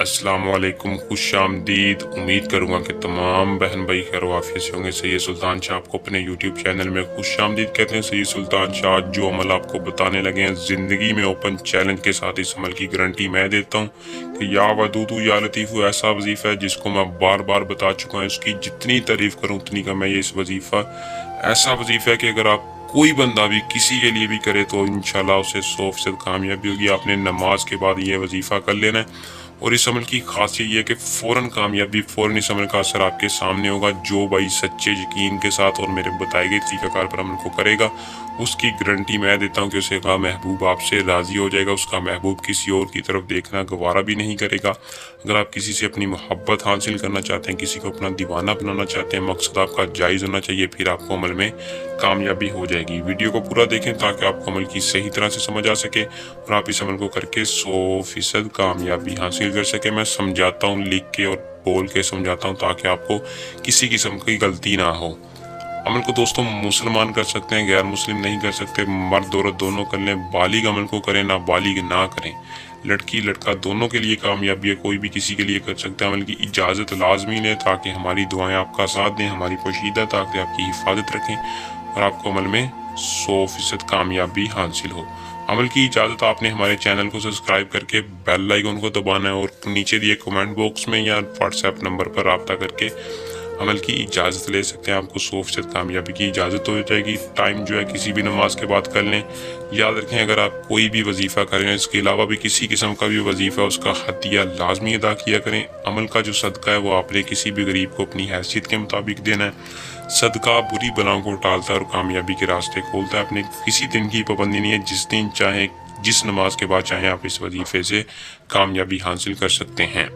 अस्सलाम वालेकुम, खुश आमदीद। उम्मीद करूँगा कि तमाम बहन भाई खैर वाफियत से होंगे। सैयद सुल्तान शाह आपको अपने यूट्यूब चैनल में खुश आमदीद कहते हैं। सैयद सुल्तान शाह जो अमल आपको बताने लगे हैं ज़िंदगी में ओपन चैलेंज के साथ, इस अमल की गारंटी मैं देता हूँ कि या वदूदू या लतीफ़ू ऐसा वजीफ़ा है जिसको मैं बार बार बता चुका हूँ। इसकी जितनी तारीफ़ करूँ उतनी कम है। ये इस वजीफ़ा ऐसा वजीफ़ा है कि अगर आप कोई बंदा भी किसी के लिए भी करे तो इंशाल्लाह उसे 100% कामयाबी होगी। आपने नमाज के बाद ये वजीफ़ा कर लेना है और इस अमल की खासियत ये है कि फ़ौरन कामयाबी, फ़ौरन इस अमल का असर आपके सामने होगा। जो भाई सच्चे यकीन के साथ और मेरे बताए गए तरीक़ाकार पर अमल को करेगा उसकी गारंटी मैं देता हूँ कि उसका महबूब आपसे राज़ी हो जाएगा। उसका महबूब किसी और की तरफ देखना गवारा भी नहीं करेगा। अगर आप किसी से अपनी मोहब्बत हासिल करना चाहते हैं, किसी को अपना दीवाना बनाना चाहते हैं, मकसद आपका जायज़ होना चाहिए, फिर आपको अमल में कामयाबी हो जाएगी। वीडियो को पूरा देखें ताकि आपको अमल की सही तरह से समझ आ सके और आप इस अमल को करके 100% कामयाबी हासिल कर सके। मैं समझाता हूँ, लिख के और बोल के समझाता हूँ ताकि आपको किसी किस्म की गलती ना हो। अमल को दोस्तों मुसलमान कर सकते हैं, गैर मुस्लिम नहीं कर सकते। मर्द औरत दोनों कर लें। बालिग अमल को करें, ना बालिग ना करें। लड़की लड़का दोनों के लिए कामयाबी है, कोई भी किसी के लिए कर सकता है। अमल की इजाज़त लाजमी लें ताकि हमारी दुआएं आपका साथ दें, हमारी पोशीदा ताकि आपकी हिफाजत रखें और आपको अमल में 100% कामयाबी हासिल हो। अमल की इजाज़त आपने हमारे चैनल को सब्सक्राइब करके बेल आइकन को दबाना है और नीचे दिए कमेंट बॉक्स में या व्हाट्सएप नंबर पर रब्ता करके अमल की इजाज़त ले सकते हैं। आपको 100% कामयाबी की इजाज़त हो जाएगी। टाइम जो है किसी भी नमाज के बाद कर लें। याद रखें, अगर आप कोई भी वजीफ़ा करें, इसके अलावा भी किसी किस्म का भी वजीफ़ा, उसका हदिया लाजमी अदा किया करें। अमल का जो सदका है वो आपने किसी भी गरीब को अपनी हैसियत के मुताबिक देना है। सदका बुरी बलाओं को टालता है और कामयाबी के रास्ते खोलता है। अपने किसी दिन की पाबंदी नहीं है, जिस दिन चाहे जिस नमाज के बाद चाहे आप इस वजीफे से कामयाबी हासिल कर सकते हैं।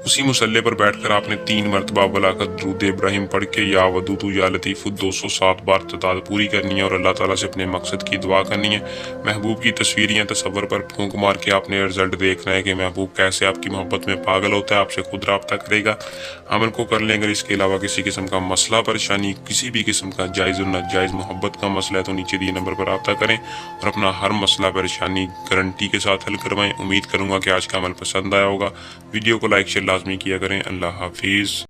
उसी मुसल्ले पर बैठकर आपने 3 मरतबा बलाकर दुरूद इब्राहिम पढ़ के या वदूदू या लतीफ़ू 207 बार तादाद पूरी करनी है और अल्लाह ताला से अपने मकसद की दुआ करनी है। महबूब की तस्वीर या तस्वर पर फूंक मार के आपने रिजल्ट देखना है कि महबूब कैसे आपकी मोहब्बत में पागल होता है, आपसे खुद रब्ता करेगा। अमल को कर लें। अगर इसके अलावा किसी किस्म का मसला परेशानी, किसी भी किस्म का जायज़ और नाजायज़ मोहब्बत का मसला है तो नीचे दिए नंबर पर रब्ता करें और अपना हर मसला परेशानी गारंटी के साथ हल करवाएं। उम्मीद करूँगा कि आज का अमल पसंद आया होगा। वीडियो को लाइक शेयर लाजमी किया करें। अल्लाह हाफिज़।